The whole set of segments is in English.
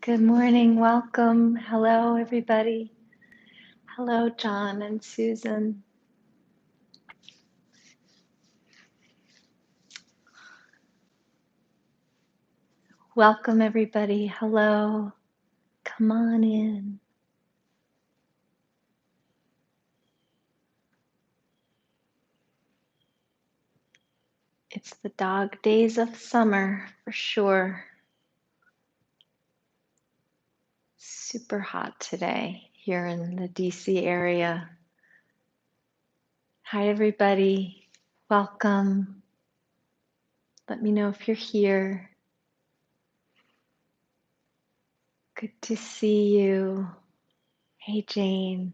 Good morning. Welcome. Hello, everybody. Hello, John and Susan. Welcome, everybody. Hello. Come on in. It's the dog days of summer for sure. Super hot today here in the DC area. Hi, everybody. Welcome. Let me know if you're here. Good to see you. Hey, Jane.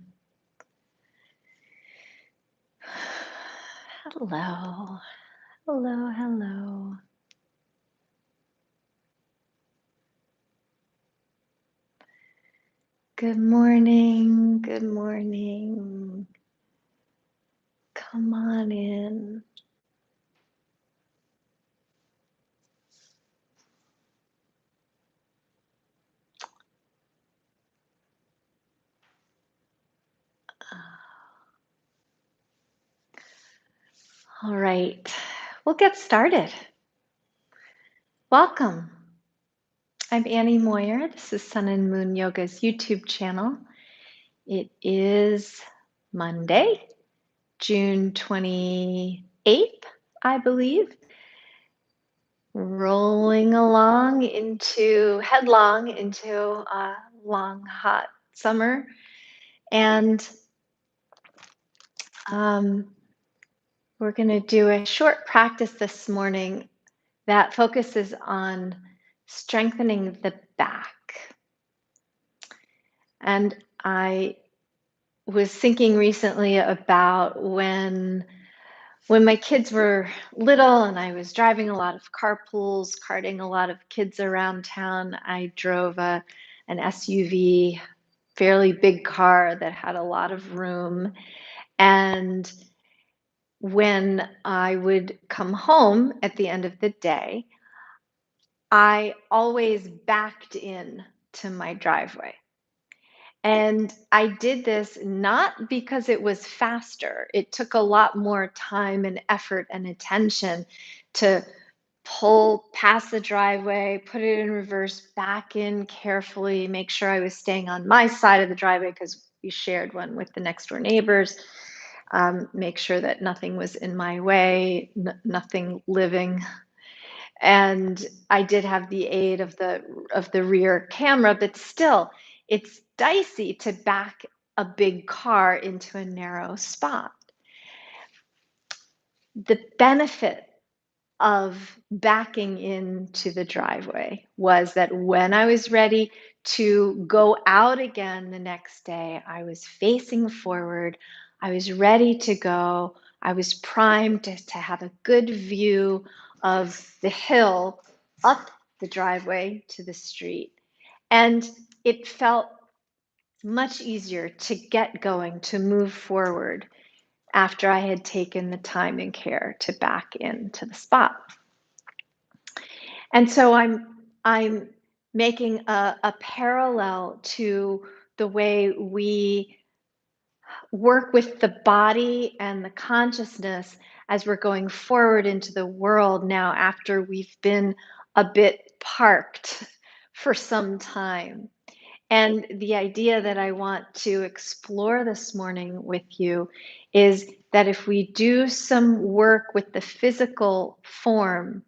Hello. Hello, hello. Good morning. Good morning. Come on in. All right, we'll get started. Welcome. I'm Annie Moyer. This is Sun and Moon Yoga's YouTube channel. It is Monday, June 28th, I believe. Rolling along headlong into a long, hot summer. And we're going to do a short practice this morning that focuses on strengthening the back. And I was thinking recently about when my kids were little and I was driving a lot of carpools, carting a lot of kids around town. I drove an SUV, fairly big car that had a lot of room. And when I would come home at the end of the day, I always backed in to my driveway. And I did this not because it was faster. It took a lot more time and effort and attention to pull past the driveway, put it in reverse, back in carefully, make sure I was staying on my side of the driveway because we shared one with the next door neighbors. Make sure that nothing was in my way, nothing living. And I did have the aid of the rear camera, but still, it's dicey to back a big car into a narrow spot. The benefit of backing into the driveway was that when I was ready to go out again the next day, I was facing forward. I was ready to go. I was primed to have a good view of the hill up the driveway to the street. And it felt much easier to get going, to move forward after I had taken the time and care to back into the spot. And so I'm making a parallel to the way we work with the body and the consciousness as we're going forward into the world now after we've been a bit parked for some time. And the idea that I want to explore this morning with you is that if we do some work with the physical form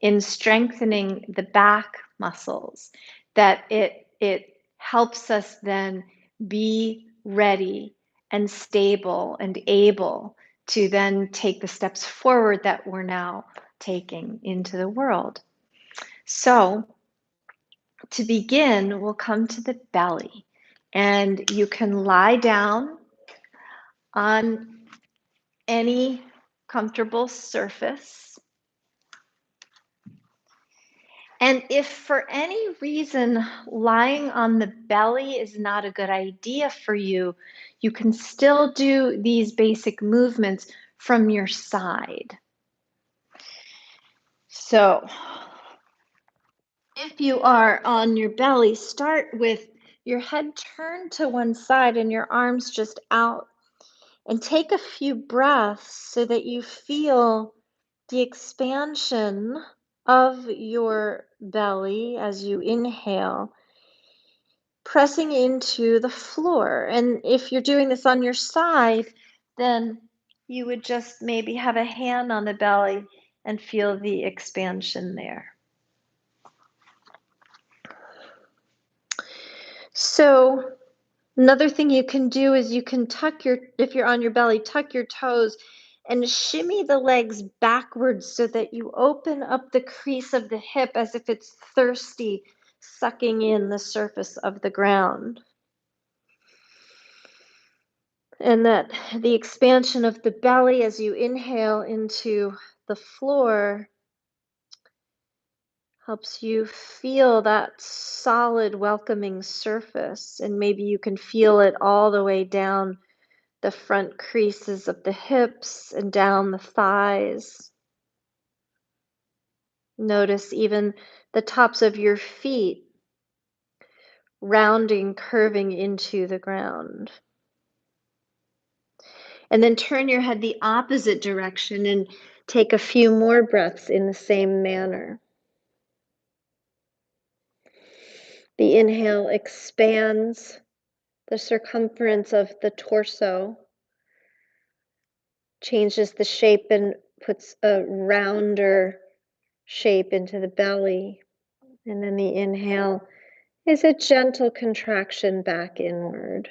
in strengthening the back muscles, that it helps us then be ready and stable and able to then take the steps forward that we're now taking into the world. So to begin, we'll come to the belly, and you can lie down on any comfortable surface. And if for any reason lying on the belly is not a good idea for you, you can still do these basic movements from your side. So If you are on your belly, start with your head turned to one side and your arms just out. And take a few breaths so that you feel the expansion of your belly as you inhale, pressing into the floor. And if you're doing this on your side, then you would just maybe have a hand on the belly and feel the expansion there. So, another thing you can do is you can if you're on your belly, tuck your toes and shimmy the legs backwards so that you open up the crease of the hip as if it's thirsty, sucking in the surface of the ground. And that the expansion of the belly as you inhale into the floor helps you feel that solid, welcoming surface. And maybe you can feel it all the way down the front creases of the hips and down the thighs. Notice even the tops of your feet rounding, curving into the ground. And then turn your head the opposite direction and take a few more breaths in the same manner. The inhale expands the circumference of the torso, changes the shape and puts a rounder shape into the belly. And then the inhale is a gentle contraction back inward.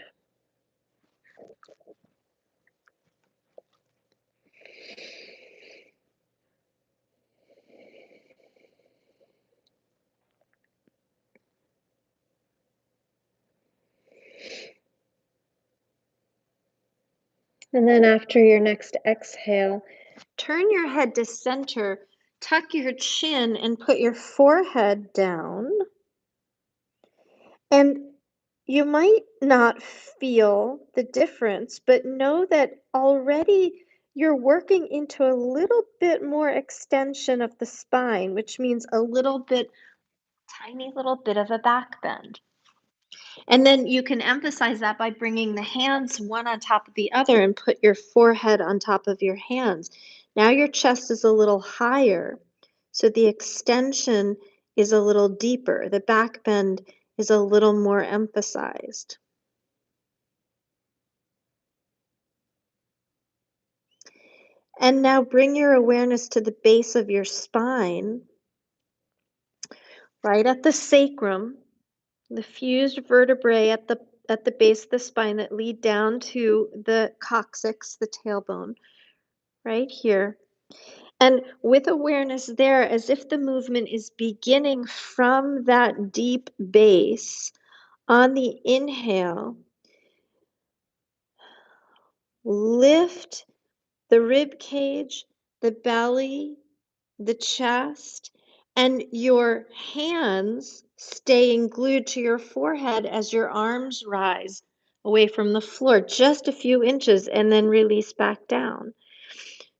And then after your next exhale, turn your head to center, tuck your chin, and put your forehead down. And you might not feel the difference, but know that already you're working into a little bit more extension of the spine, which means a little bit, tiny little bit of a back bend. And then you can emphasize that by bringing the hands one on top of the other and put your forehead on top of your hands. Now your chest is a little higher, so the extension is a little deeper. The back bend is a little more emphasized. And now bring your awareness to the base of your spine, right at the sacrum, the fused vertebrae at the base of the spine that lead down to the coccyx, the tailbone, right here. And with awareness there, as if the movement is beginning from that deep base, on the inhale, lift the rib cage, the belly, the chest, and your hands staying glued to your forehead as your arms rise away from the floor, just a few inches, and then release back down.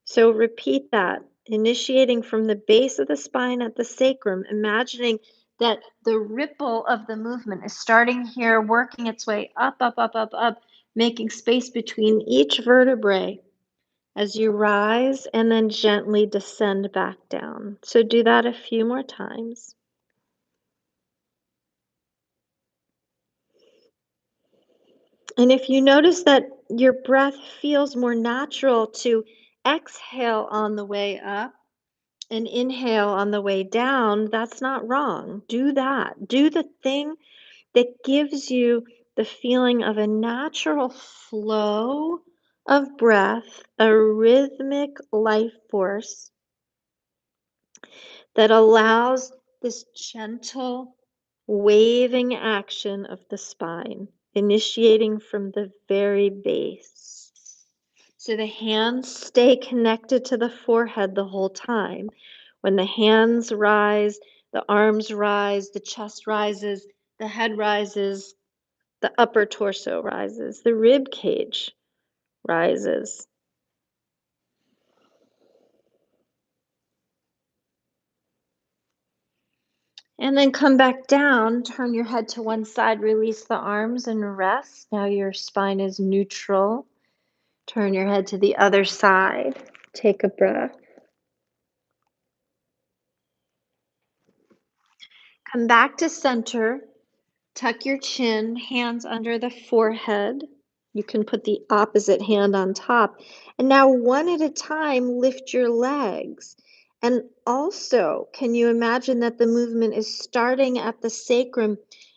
So repeat that, initiating from the base of the spine at the sacrum, imagining that the ripple of the movement is starting here, working its way up, up, up, up, up, making space between each vertebrae as you rise and then gently descend back down. So do that a few more times. And if you notice that your breath feels more natural to exhale on the way up and inhale on the way down, that's not wrong. Do that. Do the thing that gives you the feeling of a natural flow of breath, a rhythmic life force that allows this gentle waving action of the spine, initiating from the very base. So the hands stay connected to the forehead the whole time. When the hands rise, the arms rise, the chest rises, the head rises, the upper torso rises, the rib cage rises. And then come back down, turn your head to one side, release the arms and rest. Now your spine is neutral. Turn your head to the other side. Take a breath. Come back to center. Tuck your chin, hands under the forehead. You can put the opposite hand on top. And now, one at a time, lift your legs. And also, can you imagine that the movement is starting at the sacrum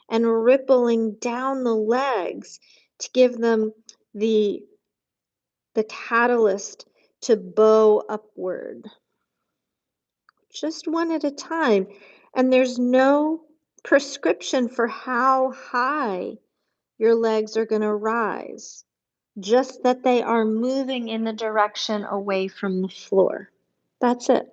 and rippling down the legs to give them the, the catalyst to bow upward? Just one at a time. And there's no prescription for how high your legs are going to rise, just that they are moving in the direction away from the floor. That's it.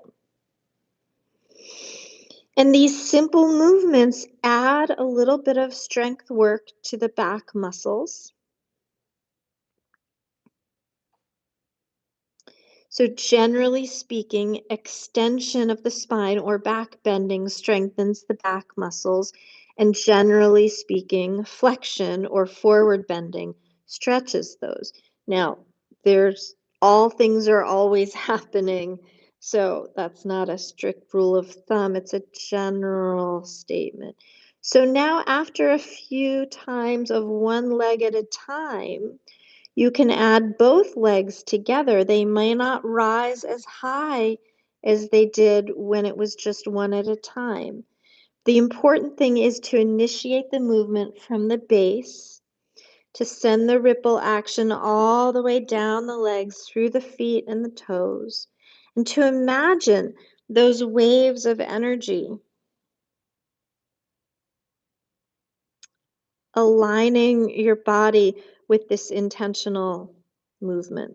And these simple movements add a little bit of strength work to the back muscles. So, generally speaking, extension of the spine or back bending strengthens the back muscles, and generally speaking, flexion or forward bending stretches those. Now, there's all things are always happening, so that's not a strict rule of thumb, it's a general statement. So, now after a few times of one leg at a time, you can add both legs together. They may not rise as high as they did when it was just one at a time. The important thing is to initiate the movement from the base, to send the ripple action all the way down the legs, through the feet and the toes, and to imagine those waves of energy aligning your body with this intentional movement.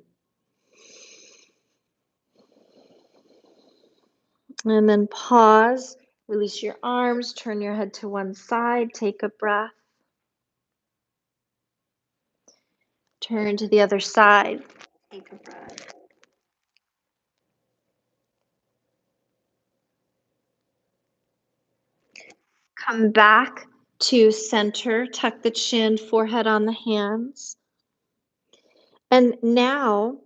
And then pause, release your arms, turn your head to one side, take a breath. Turn to the other side, take a breath. Come back to center, tuck the chin, forehead on the hands. And now,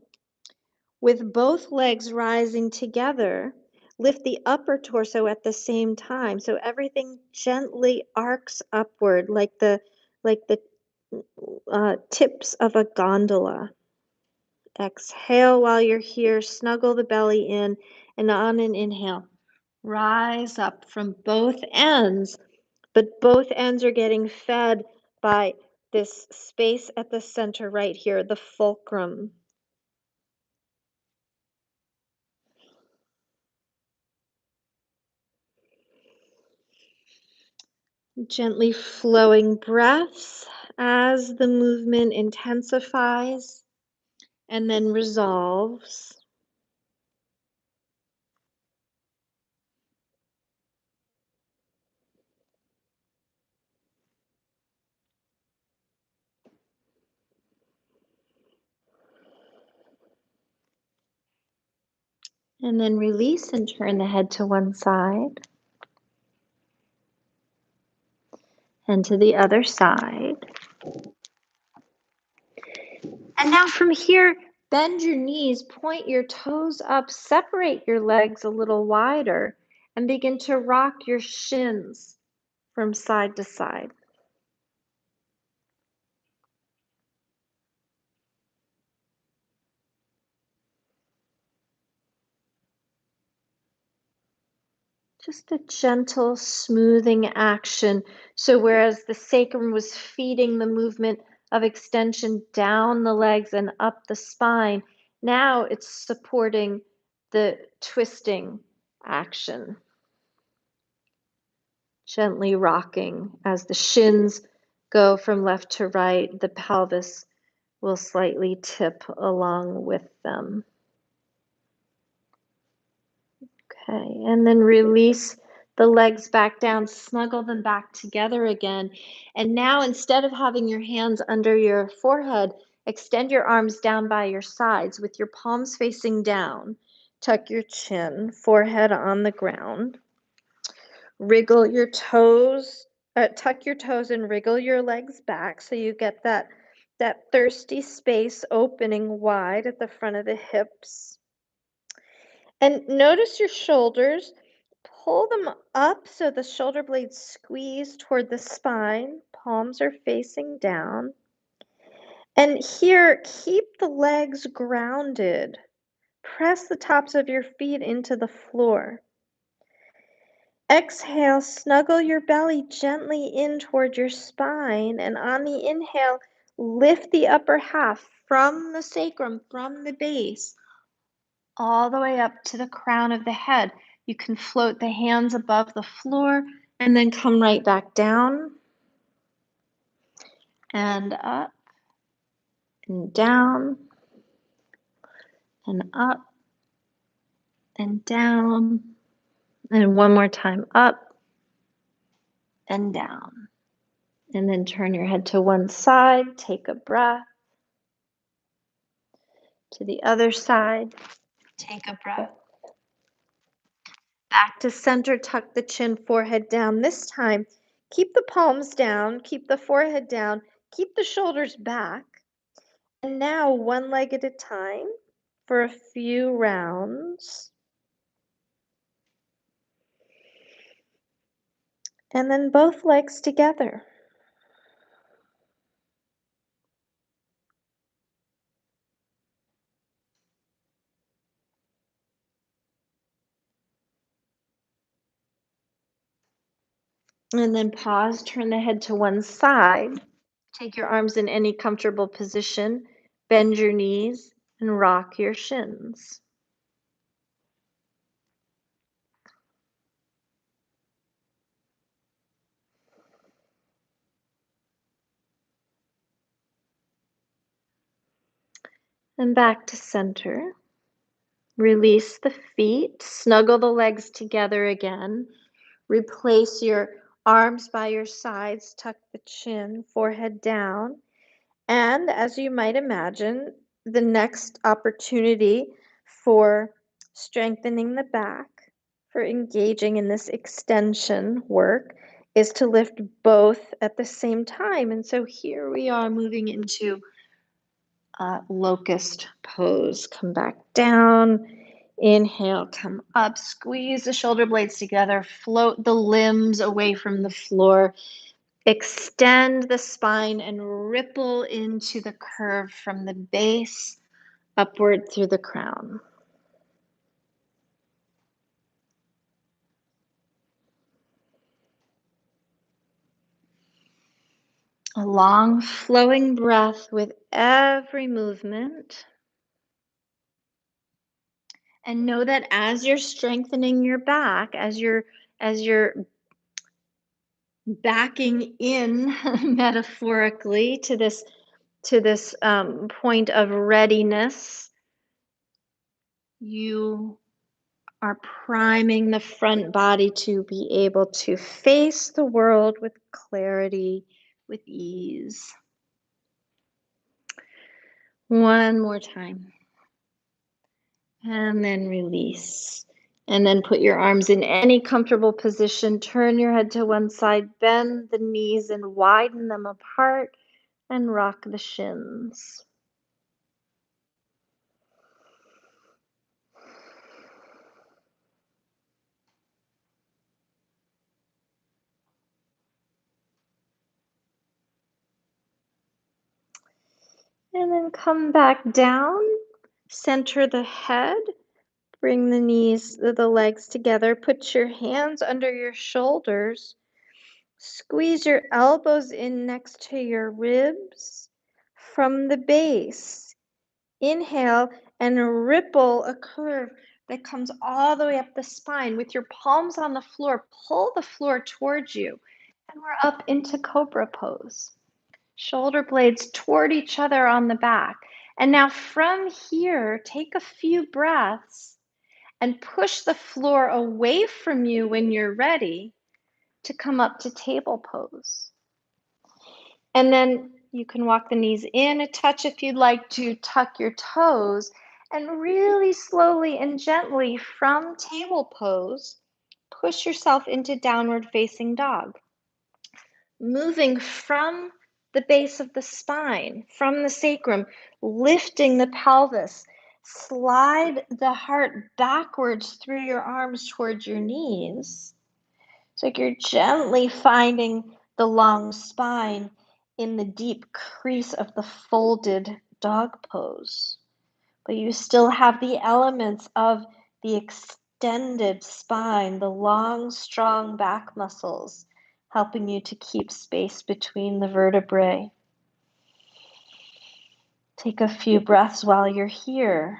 with both legs rising together, lift the upper torso at the same time. So everything gently arcs upward like the tips of a gondola. Exhale while you're here, snuggle the belly in, and on an inhale, rise up from both ends, but both ends are getting fed by this space at the center right here, the fulcrum. Gently flowing breaths as the movement intensifies and then resolves. And then release and turn the head to one side and to the other side. And now from here, bend your knees, point your toes up, separate your legs a little wider, and begin to rock your shins from side to side. Just a gentle smoothing action. So whereas the sacrum was feeding the movement of extension down the legs and up the spine, now it's supporting the twisting action. Gently rocking as the shins go from left to right, the pelvis will slightly tip along with them. Okay, and then release the legs back down, snuggle them back together again. And now, instead of having your hands under your forehead, extend your arms down by your sides with your palms facing down. Tuck your chin, forehead on the ground. Wriggle your toes, tuck your toes and wriggle your legs back so you get that thirsty space opening wide at the front of the hips. And notice your shoulders. Pull them up so the shoulder blades squeeze toward the spine. Palms are facing down. And here, keep the legs grounded. Press the tops of your feet into the floor. Exhale, snuggle your belly gently in toward your spine. And on the inhale, lift the upper half from the sacrum, from the base, all the way up to the crown of the head. You can float the hands above the floor and then come right back down and up and down and up and down. And one more time, up and down. And then turn your head to one side, take a breath. To the other side, take a breath. Back to center, tuck the chin, forehead down. This time, keep the palms down, keep the forehead down, keep the shoulders back. And now, one leg at a time for a few rounds. And then both legs together. And then pause, turn the head to one side. Take your arms in any comfortable position. Bend your knees and rock your shins. And back to center. Release the feet, snuggle the legs together again. Replace your arms by your sides, tuck the chin, forehead down. And as you might imagine, the next opportunity for strengthening the back, for engaging in this extension work, is to lift both at the same time. And so here we are moving into locust pose. Come back down. Inhale, come up, squeeze the shoulder blades together, float the limbs away from the floor, extend the spine and ripple into the curve from the base upward through the crown. A long flowing breath with every movement. And know that as you're strengthening your back, as you're backing in metaphorically to this point of readiness, you are priming the front body to be able to face the world with clarity, with ease. One more time. And then release. And then put your arms in any comfortable position. Turn your head to one side, bend the knees and widen them apart, and rock the shins. And then come back down, center the head, bring the knees, the legs together, put your hands under your shoulders, squeeze your elbows in next to your ribs from the base. Inhale and ripple a curve that comes all the way up the spine. With your palms on the floor, pull the floor towards you, and we're up into Cobra pose. Shoulder blades toward each other on the back. And now from here, take a few breaths and push the floor away from you when you're ready to come up to table pose. And then you can walk the knees in a touch if you'd like to, tuck your toes, and really slowly and gently from table pose, push yourself into downward facing dog, moving from the base of the spine, from the sacrum, lifting the pelvis. Slide the heart backwards through your arms towards your knees. So like you're gently finding the long spine in the deep crease of the folded dog pose. But you still have the elements of the extended spine, the long, strong back muscles, helping you to keep space between the vertebrae. Take a few breaths while you're here.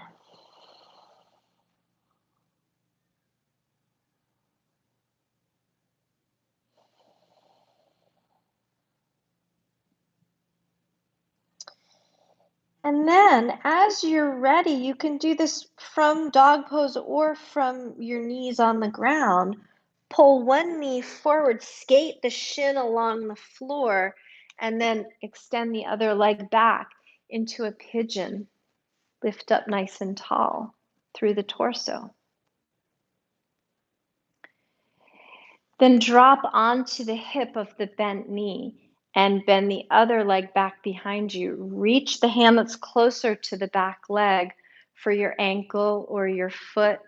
And then, as you're ready, you can do this from dog pose or from your knees on the ground. Pull one knee forward, skate the shin along the floor, and then extend the other leg back into a pigeon. Lift up nice and tall through the torso. Then drop onto the hip of the bent knee and bend the other leg back behind you. Reach the hand that's closer to the back leg for your ankle or your foot.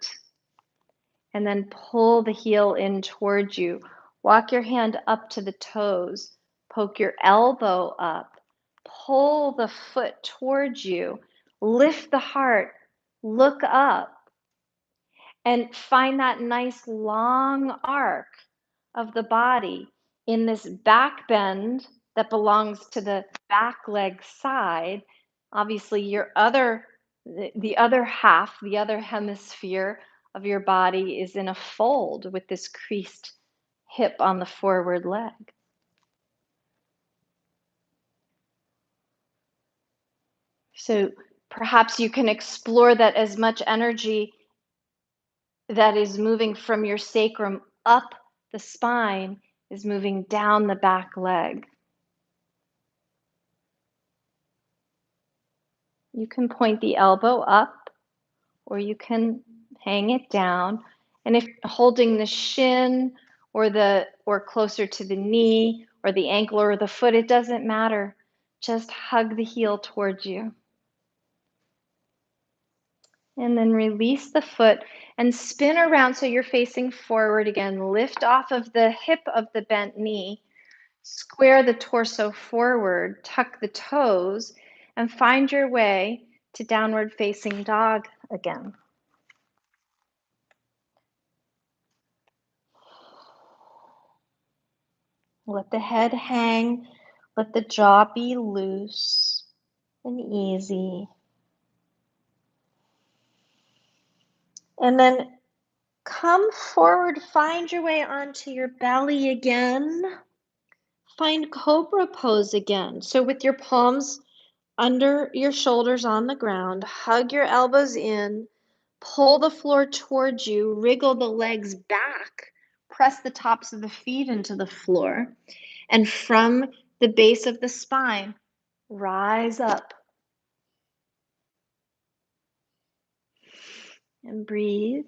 And then pull the heel in towards you. Walk your hand up to the toes. Poke your elbow up. Pull the foot towards you. Lift the heart. Look up. And find that nice long arc of the body in this back bend that belongs to the back leg side. Obviously, the other half, the other hemisphere of your body is in a fold with this creased hip on the forward leg. So perhaps you can explore that as much energy that is moving from your sacrum up the spine is moving down the back leg. You can point the elbow up or you can hang it down. And if holding the shin or closer to the knee or the ankle or the foot, it doesn't matter. Just hug the heel towards you. And then release the foot and spin around so you're facing forward again. Lift off of the hip of the bent knee. Square the torso forward, tuck the toes, and find your way to downward facing dog again. Let the head hang, let the jaw be loose and easy. And then come forward, find your way onto your belly again. Find cobra pose again. So with your palms under your shoulders on the ground, hug your elbows in, pull the floor towards you, wriggle the legs back, press the tops of the feet into the floor, and from the base of the spine, rise up and breathe.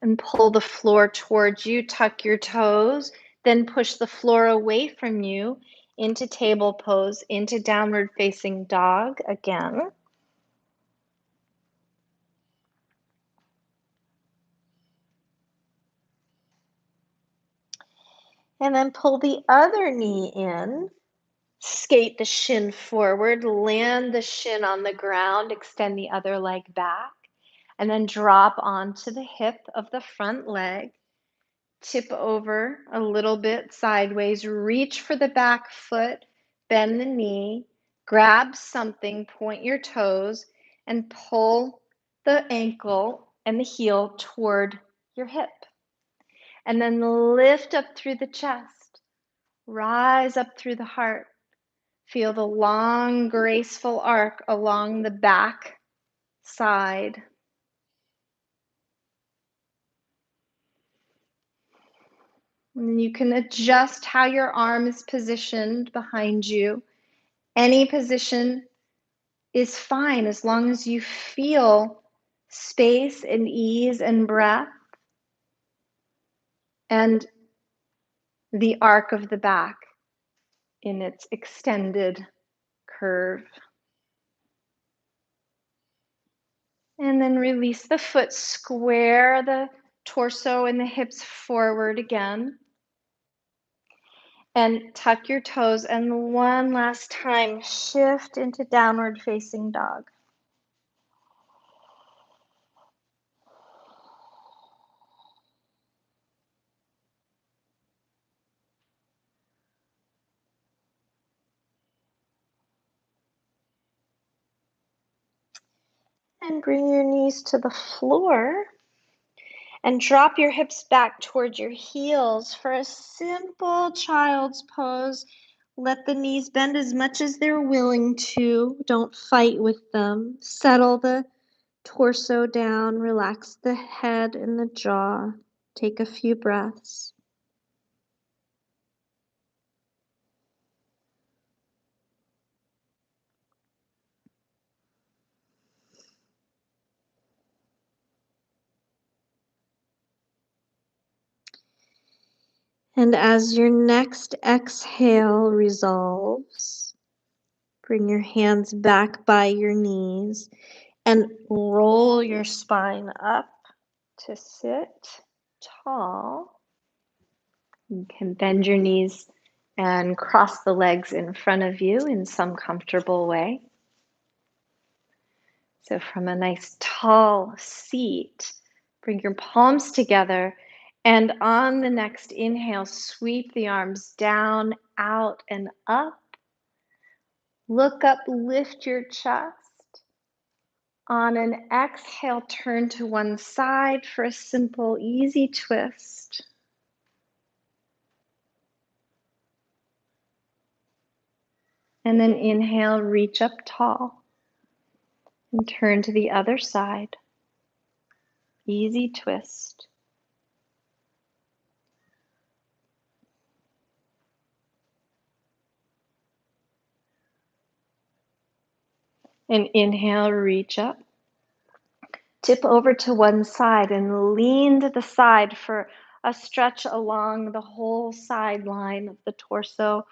And pull the floor towards you, tuck your toes, then push the floor away from you into table pose, into downward facing dog again. And then pull the other knee in, skate the shin forward, land the shin on the ground, extend the other leg back, and then drop onto the hip of the front leg. Tip over a little bit sideways, reach for the back foot, bend the knee, grab something, point your toes, and pull the ankle and the heel toward your hip. And then lift up through the chest, rise up through the heart. Feel the long, graceful arc along the back side. And then you can adjust how your arm is positioned behind you. Any position is fine as long as you feel space and ease and breath and the arc of the back in its extended curve. And then release the foot, square the torso and the hips forward again. And tuck your toes. And one last time, shift into downward facing dog. And bring your knees to the floor. And drop your hips back towards your heels for a simple child's pose. Let the knees bend as much as they're willing to. Don't fight with them. Settle the torso down. Relax the head and the jaw. Take a few breaths. And as your next exhale resolves, bring your hands back by your knees and roll your spine up to sit tall. You can bend your knees and cross the legs in front of you in some comfortable way. So from a nice tall seat, bring your palms together, and on the next inhale, sweep the arms down, out, and up. Look up, lift your chest. On an exhale, turn to one side for a simple, easy twist. And then inhale, reach up tall. And turn to the other side. Easy twist. And inhale, reach up. Tip over to one side and lean to the side for a stretch along the whole side line of the torso,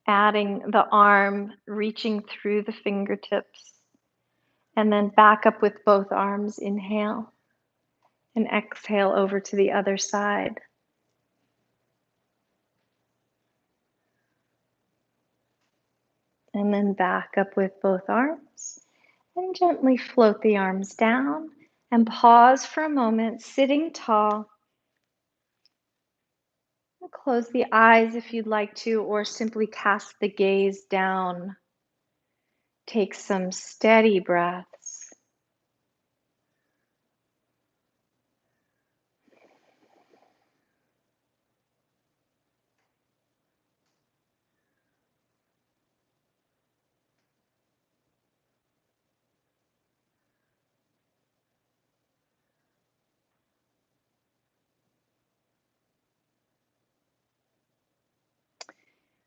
adding the arm, reaching through the fingertips. And then back up with both arms. Inhale. And exhale over to the other side. And then back up with both arms. And gently float the arms down. And pause for a moment, sitting tall. Close the eyes if you'd like to, or simply cast the gaze down. Take some steady breaths.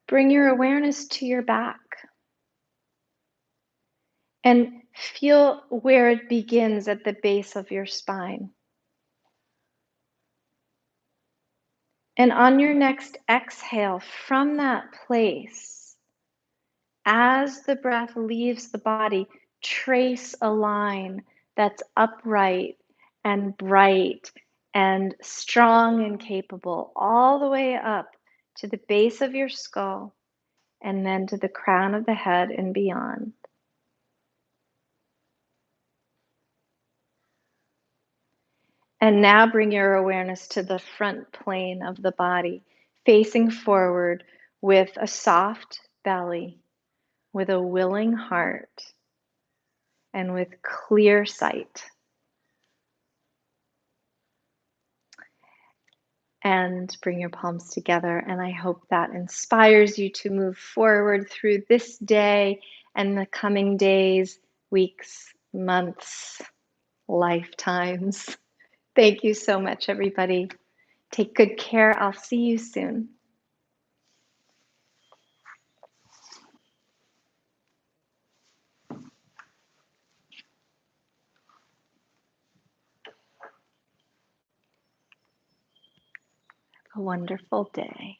Bring your awareness to your back and feel where it begins at the base of your spine. And on your next exhale, from that place, as the breath leaves the body, trace a line that's upright and bright and strong and capable, all the way up to the base of your skull and then to the crown of the head and beyond. And now bring your awareness to the front plane of the body, facing forward with a soft belly, with a willing heart, and with clear sight. And bring your palms together. And I hope that inspires you to move forward through this day and the coming days, weeks, months, lifetimes. Thank you so much, everybody. Take good care. I'll see you soon. a wonderful day.